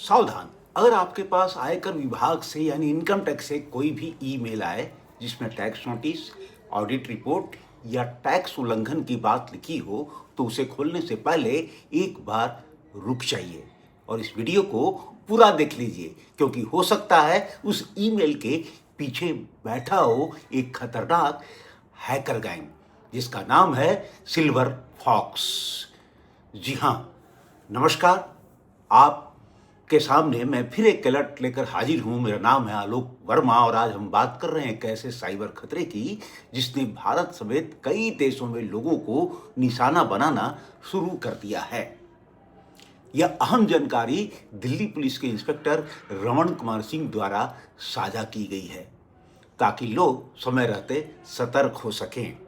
सावधान। अगर आपके पास आयकर विभाग से यानी इनकम टैक्स से कोई भी ईमेल आए जिसमें टैक्स नोटिस, ऑडिट रिपोर्ट या टैक्स उल्लंघन की बात लिखी हो तो उसे खोलने से पहले एक बार रुक जाइए और इस वीडियो को पूरा देख लीजिए, क्योंकि हो सकता है उस ईमेल के पीछे बैठा हो एक खतरनाक हैकर गैंग जिसका नाम है सिल्वर फॉक्स। जी हाँ, नमस्कार। आपके सामने मैं फिर एक अलर्ट लेकर हाजिर हूँ। मेरा नाम है आलोक वर्मा और आज हम बात कर रहे हैं एक ऐसे साइबर खतरे की जिसने भारत समेत कई देशों में लोगों को निशाना बनाना शुरू कर दिया है। यह अहम जानकारी दिल्ली पुलिस के इंस्पेक्टर रमन कुमार सिंह द्वारा साझा की गई है ताकि लोग समय रहते सतर्क हो सकें।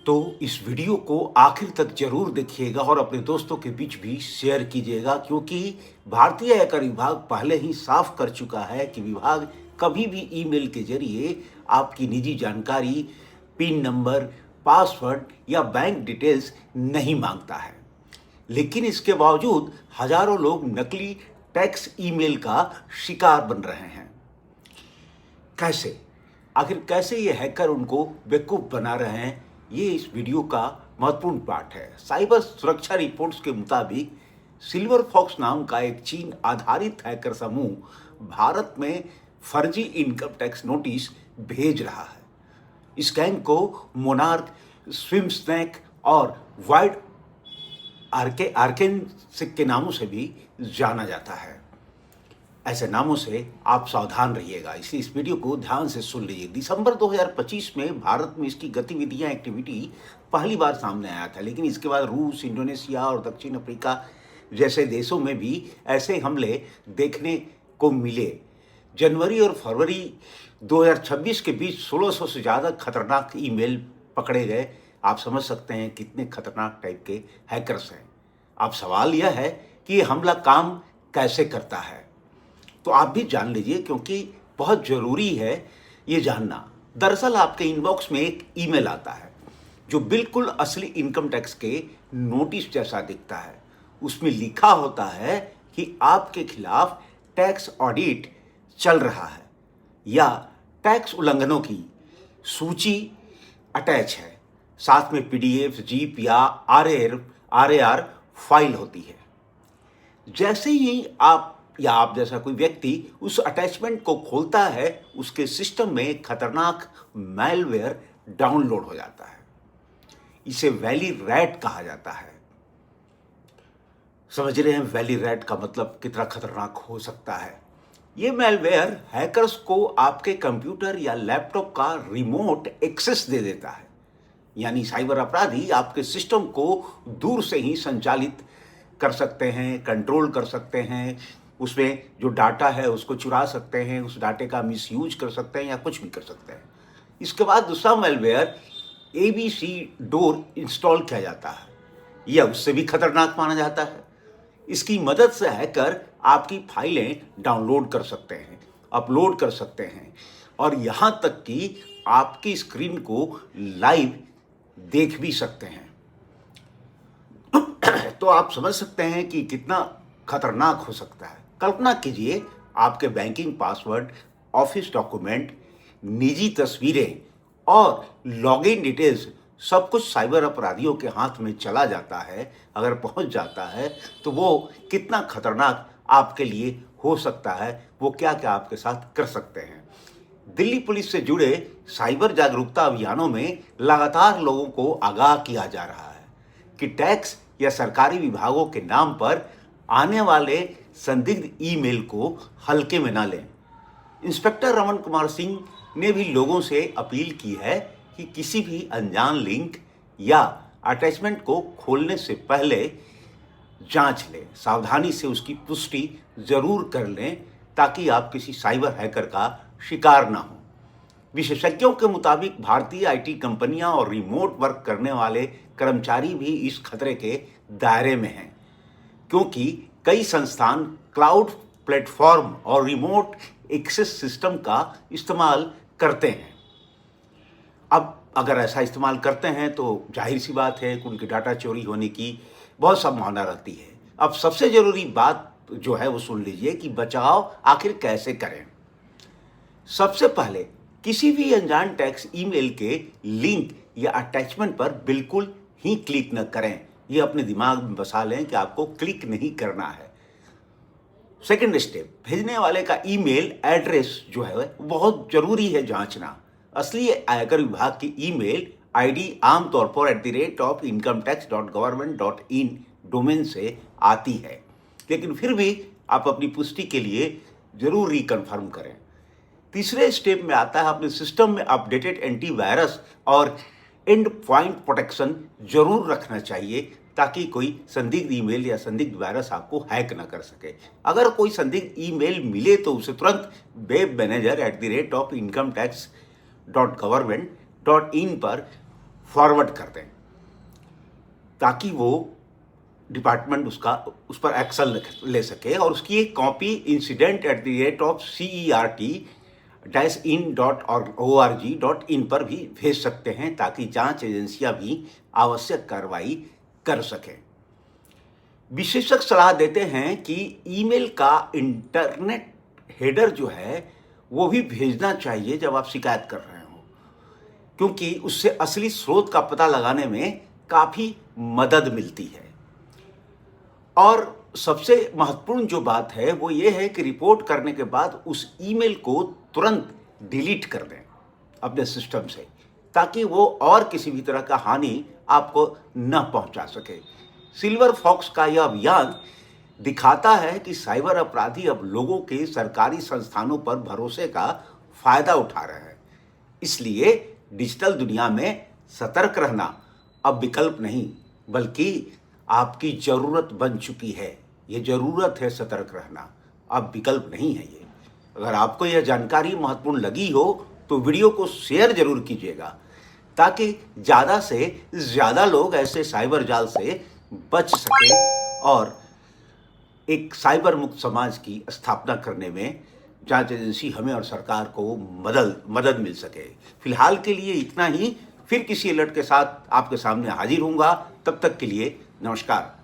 तो इस वीडियो को आखिर तक जरूर देखिएगा और अपने दोस्तों के बीच भी शेयर कीजिएगा, क्योंकि भारतीय आयकर विभाग पहले ही साफ कर चुका है कि विभाग कभी भी ईमेल के जरिए आपकी निजी जानकारी, पिन नंबर, पासवर्ड या बैंक डिटेल्स नहीं मांगता है। लेकिन इसके बावजूद हजारों लोग नकली टैक्स ईमेल का शिकार बन रहे हैं। कैसे? आखिर कैसे ये हैकर उनको बेवकूफ़ बना रहे हैं, ये इस वीडियो का महत्वपूर्ण पार्ट है। साइबर सुरक्षा रिपोर्ट्स के मुताबिक सिल्वर फॉक्स नाम का एक चीन आधारित हैकर समूह भारत में फर्जी इनकम टैक्स नोटिस भेज रहा है। इस गैंग को मोनार्क, स्विम स्नैक और वाइड आर्केन के नामों से भी जाना जाता है। ऐसे नामों से आप सावधान रहिएगा, इसलिए इस वीडियो को ध्यान से सुन लीजिए। दिसंबर 2025 में भारत में इसकी गतिविधियां, एक्टिविटी पहली बार सामने आया था, लेकिन इसके बाद रूस, इंडोनेशिया और दक्षिण अफ्रीका जैसे देशों में भी ऐसे हमले देखने को मिले। जनवरी और फरवरी 2026 के बीच 1600 से ज़्यादा खतरनाक ईमेल पकड़े गए। आप समझ सकते हैं कितने खतरनाक टाइप के हैकर्स हैं। अब सवाल यह है कि ये हमला काम कैसे करता है, तो आप भी जान लीजिए, क्योंकि बहुत ज़रूरी है ये जानना। दरअसल आपके इनबॉक्स में एक ईमेल आता है जो बिल्कुल असली इनकम टैक्स के नोटिस जैसा दिखता है। उसमें लिखा होता है कि आपके खिलाफ टैक्स ऑडिट चल रहा है या टैक्स उल्लंघनों की सूची अटैच है। साथ में PDF, जीप या RAR फाइल होती है। जैसे ही आप या आप जैसा कोई व्यक्ति उस अटैचमेंट को खोलता है, उसके सिस्टम में खतरनाक मैलवेयर डाउनलोड हो जाता है। इसे वैली रैट कहा जाता है। समझ रहे हैं वैली रैट का मतलब कितना खतरनाक हो सकता है। ये मैलवेयर हैकर्स को आपके कंप्यूटर या लैपटॉप का रिमोट एक्सेस दे देता है, यानी साइबर अपराधी आपके सिस्टम को दूर से ही संचालित कर सकते हैं, कंट्रोल कर सकते हैं। उसमें जो डाटा है उसको चुरा सकते हैं, उस डाटे का मिसयूज कर सकते हैं या कुछ भी कर सकते हैं। इसके बाद दूसरा मैलवेयर ABC डोर इंस्टॉल किया जाता है, यह उससे भी खतरनाक माना जाता है। इसकी मदद से हैकर आपकी फाइलें डाउनलोड कर सकते हैं, अपलोड कर सकते हैं और यहाँ तक कि आपकी स्क्रीन को लाइव देख भी सकते हैं। तो आप समझ सकते हैं कि कितना खतरनाक हो सकता है। कल्पना कीजिए, आपके बैंकिंग पासवर्ड, ऑफिस डॉक्यूमेंट, निजी तस्वीरें और लॉगिन डिटेल्स सब कुछ साइबर अपराधियों के हाथ में चला जाता है। अगर पहुंच जाता है तो वो कितना खतरनाक आपके लिए हो सकता है, वो क्या क्या आपके साथ कर सकते हैं। दिल्ली पुलिस से जुड़े साइबर जागरूकता अभियानों में लगातार लोगों को आगाह किया जा रहा है कि टैक्स या सरकारी विभागों के नाम पर आने वाले संदिग्ध ईमेल को हल्के में ना लें। इंस्पेक्टर रमन कुमार सिंह ने भी लोगों से अपील की है कि किसी भी अनजान लिंक या अटैचमेंट को खोलने से पहले जांच लें, सावधानी से उसकी पुष्टि जरूर कर लें ताकि आप किसी साइबर हैकर का शिकार ना हो। विशेषज्ञों के मुताबिक भारतीय IT कंपनियां और रिमोट वर्क करने वाले कर्मचारी भी इस खतरे के दायरे में हैं, क्योंकि कई संस्थान क्लाउड प्लेटफॉर्म और रिमोट एक्सेस सिस्टम का इस्तेमाल करते हैं। अब अगर ऐसा इस्तेमाल करते हैं तो जाहिर सी बात है कि उनकी डाटा चोरी होने की बहुत संभावना रहती है। अब सबसे जरूरी बात जो है वो सुन लीजिए कि बचाव आखिर कैसे करें। सबसे पहले किसी भी अनजान टेक्स्ट ईमेल के लिंक या अटैचमेंट पर बिल्कुल ही क्लिक न करें। ये अपने दिमाग में बसा लें कि आपको क्लिक नहीं करना है। सेकंड स्टेप, भेजने वाले का ईमेल एड्रेस जो है बहुत जरूरी है जांचना। असली आयकर विभाग की ईमेल आईडी आमतौर पर @incometax.government.in डोमेन से आती है, लेकिन फिर भी आप अपनी पुष्टि के लिए जरूर रिकन्फर्म करें। तीसरे स्टेप में आता है अपने सिस्टम में अपडेटेड एंटीवायरस और एंड पॉइंट प्रोटेक्शन जरूर रखना चाहिए, ताकि कोई संदिग्ध ईमेल या संदिग्ध वायरस आपको हैक ना कर सके। अगर कोई संदिग्ध ईमेल मिले तो उसे तुरंत वेब मैनेजर @incometax.government.in पर फॉरवर्ड कर दें, ताकि वो डिपार्टमेंट उस पर एक्शन ले सके और उसकी एक कॉपी incident@cert-in.org.in पर भी भेज सकते हैं, ताकि जांच एजेंसियां भी आवश्यक कार्रवाई कर सकें। विशेषज्ञ सलाह देते हैं कि ईमेल का इंटरनेट हेडर जो है वो भी भेजना चाहिए जब आप शिकायत कर रहे हो, क्योंकि उससे असली स्रोत का पता लगाने में काफ़ी मदद मिलती है। और सबसे महत्वपूर्ण जो बात है वो ये है कि रिपोर्ट करने के बाद उस ईमेल को तुरंत डिलीट कर दें अपने सिस्टम से, ताकि वो और किसी भी तरह का हानि आपको न पहुंचा सके। सिल्वर फॉक्स का यह अभियान दिखाता है कि साइबर अपराधी अब लोगों के सरकारी संस्थानों पर भरोसे का फायदा उठा रहे हैं। इसलिए डिजिटल दुनिया में सतर्क रहना अब विकल्प नहीं, बल्कि आपकी जरूरत बन चुकी है। ये जरूरत है सतर्क रहना, अब विकल्प नहीं है ये। अगर आपको यह जानकारी महत्वपूर्ण लगी हो तो वीडियो को शेयर जरूर कीजिएगा, ताकि ज़्यादा से ज़्यादा लोग ऐसे साइबर जाल से बच सकें और एक साइबर मुक्त समाज की स्थापना करने में जांच एजेंसी हमें और सरकार को मदद मिल सके। फिलहाल के लिए इतना ही, फिर किसी अलर्ट के साथ आपके सामने हाजिर होऊंगा। तब तक के लिए नमस्कार।